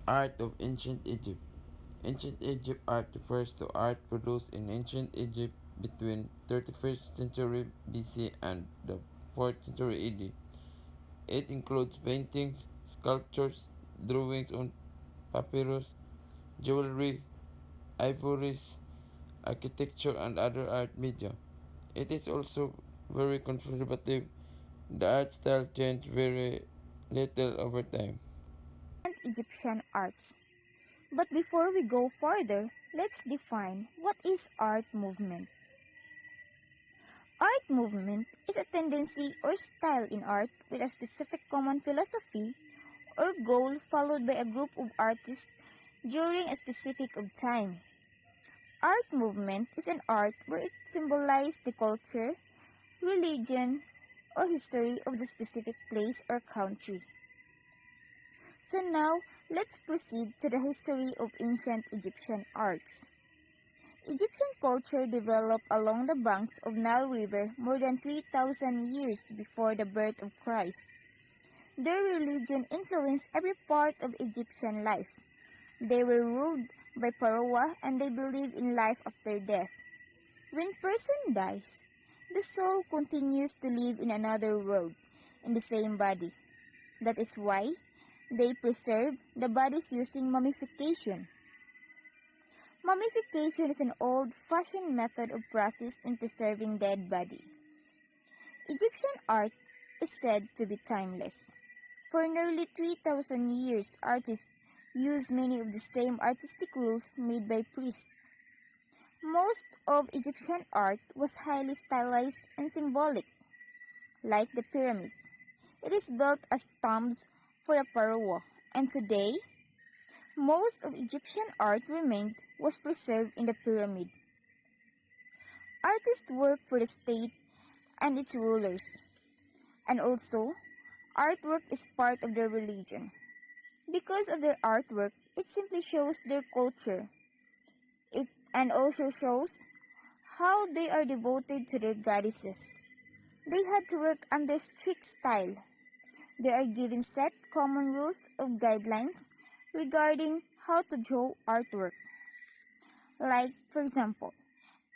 Art of Ancient Egypt. Ancient Egypt art refers to art produced in ancient Egypt between 31st century BC and the 4th century AD. It includes paintings, sculptures, drawings on papyrus, jewelry, ivories, architecture, and other art media. It is also very conservative. The art style changed very little over time. Egyptian arts. But before we go further, let's define what is art movement. Art movement is a tendency or style in art with a specific common philosophy or goal followed by a group of artists during a specific of time. Art movement is an art where it symbolizes the culture, religion, or history of the specific place or country. So now, let's proceed to the history of ancient Egyptian arts. Egyptian culture developed along the banks of Nile River more than 3,000 years before the birth of Christ. Their religion influenced every part of Egyptian life. They were ruled by Pharaoh and they believed in life after death. When person dies, the soul continues to live in another world, in the same body. That is why they preserve the bodies using mummification. Mummification is an old-fashioned method of process in preserving dead body. Egyptian art is said to be timeless. For nearly 3,000 years, artists used many of the same artistic rules made by priests. Most of Egyptian art was highly stylized and symbolic, like the pyramid. It is built as tombs for the pharaoh, and today, most of Egyptian art remained was preserved in the pyramid. Artists worked for the state and its rulers, and also, artwork is part of their religion. Because of their artwork, it simply shows their culture. It and also shows how they are devoted to their goddesses. They had to work under strict style. They are given set common rules of guidelines regarding how to draw artwork. Like, for example,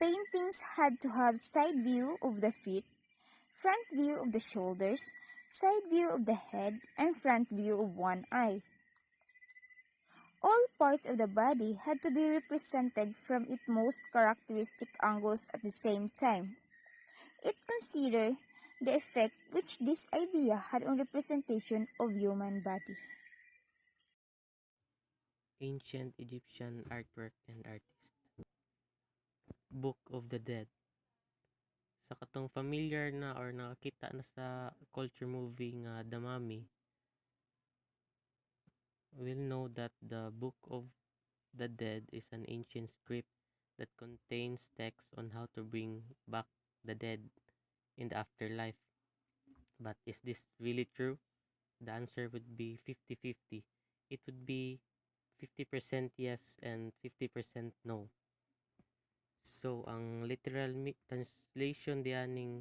paintings had to have side view of the feet, front view of the shoulders, side view of the head, and front view of one eye. All parts of the body had to be represented from its most characteristic angles at the same time. It considered the effect which this idea had on representation of human body. Ancient Egyptian artwork and artist. Book of the Dead. Sa katong familiar na or nakakita na sa culture movie nga The Mummy, we'll know that the Book of the Dead is an ancient script that contains text on how to bring back the dead in the afterlife. But is this really true? The answer would be 50-50. It would be 50% yes and 50% no. So, ang literal translation dianing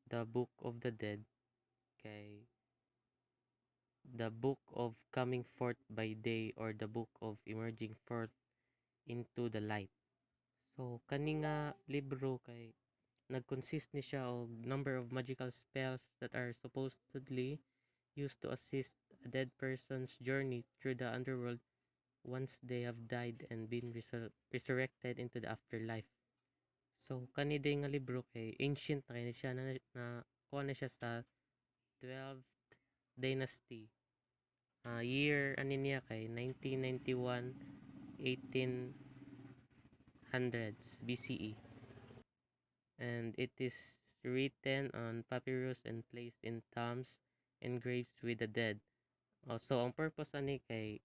the Book of the Dead kay the Book of Coming Forth by Day or the Book of Emerging Forth into the Light. So, kani nga libro kay nag-consist ni siya og number of magical spells that are supposedly used to assist a dead person's journey through the underworld once they have died and been resurrected into the afterlife. So, kani day nga libro kay ancient na kay siya na kuha na siya sa 12th dynasty. Year ani niya kay 1991 1800s BCE. And it is written on papyrus and placed in tombs and graves with the dead. Also, ang purpose ani kay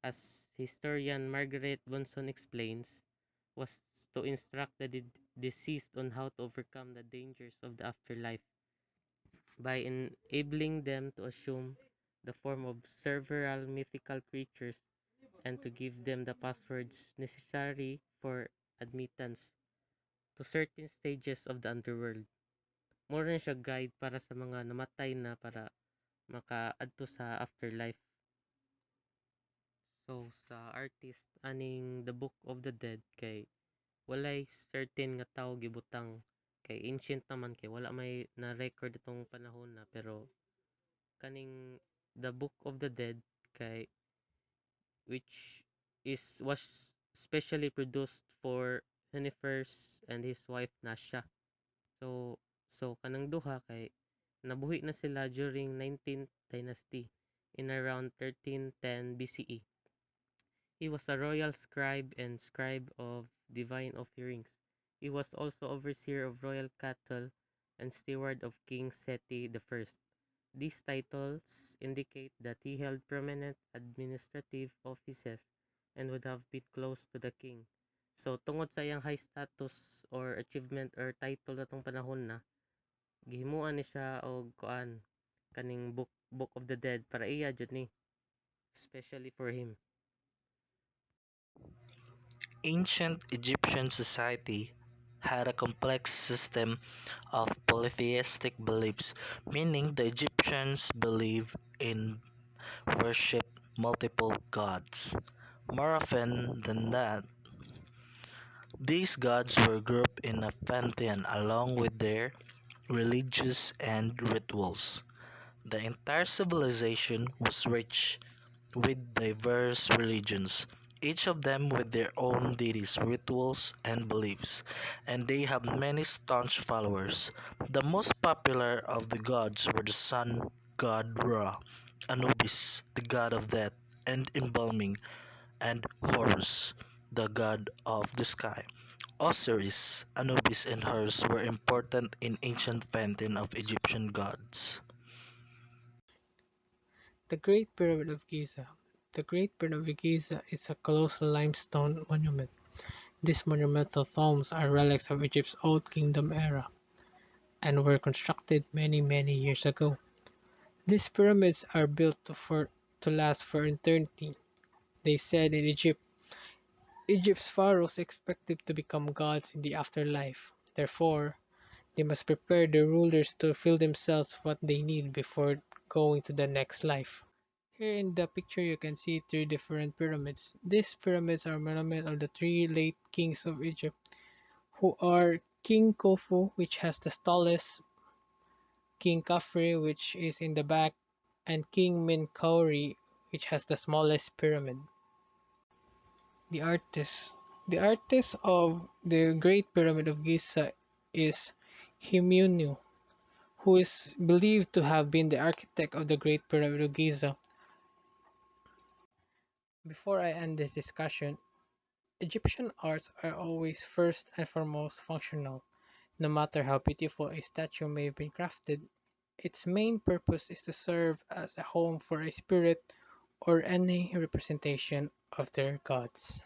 as historian Margaret Bunson explains was to instruct the deceased on how to overcome the dangers of the afterlife by enabling them to assume the form of several mythical creatures and to give them the passwords necessary for admittance to certain stages of the underworld. More na siya guide para sa mga namatay na para makaadto sa afterlife. So sa artist aning The Book of the Dead kay walay certain nga tawo gibutang kay ancient naman kay wala may na record itong panahon na pero kaning The Book of the Dead kay which was specially produced for Hennifer's and his wife Nasha. So kanang duha kay nabuhi na sila during 19th dynasty in around 1310 BCE. He was a royal scribe and scribe of divine offerings. He was also overseer of royal cattle and steward of King Seti I. These titles indicate that he held prominent administrative offices and would have been close to the king. So tungod sa iyang high status or achievement or title na tong panahon na, gihimuan ni siya og kuan kaning Book of the Dead para iya jud ni, especially for him. Ancient Egyptian society had a complex system of polytheistic beliefs, meaning the Egyptians believed in worship multiple gods. More often than that, these gods were grouped in a pantheon along with their religious and rituals. The entire civilization was rich with diverse religions, each of them with their own deities, rituals, and beliefs, and they have many staunch followers. The most popular of the gods were the sun god Ra, Anubis, the god of death and embalming, and Horus, the god of the sky. Osiris, Anubis, and Horus were important in ancient pantheon of Egyptian gods. The Great Pyramid of Giza. The Great Pyramid of Giza is a colossal limestone monument. These monumental tombs are relics of Egypt's Old Kingdom era and were constructed many years ago. These pyramids are built to last for eternity. They said in Egypt's pharaohs expected to become gods in the afterlife. Therefore, they must prepare their rulers to fill themselves what they need before going to the next life. Here in the picture you can see three different pyramids. These pyramids are monument of the three late kings of Egypt, who are King Khufu, which has the tallest, King Khafre, which is in the back, and King Menkaure, which has the smallest pyramid. The artist. The artist of the Great Pyramid of Giza is Himyunu, who is believed to have been the architect of the Great Pyramid of Giza. Before I end this discussion, Egyptian arts are always first and foremost functional. No matter how beautiful a statue may be crafted, its main purpose is to serve as a home for a spirit or any representation of their gods.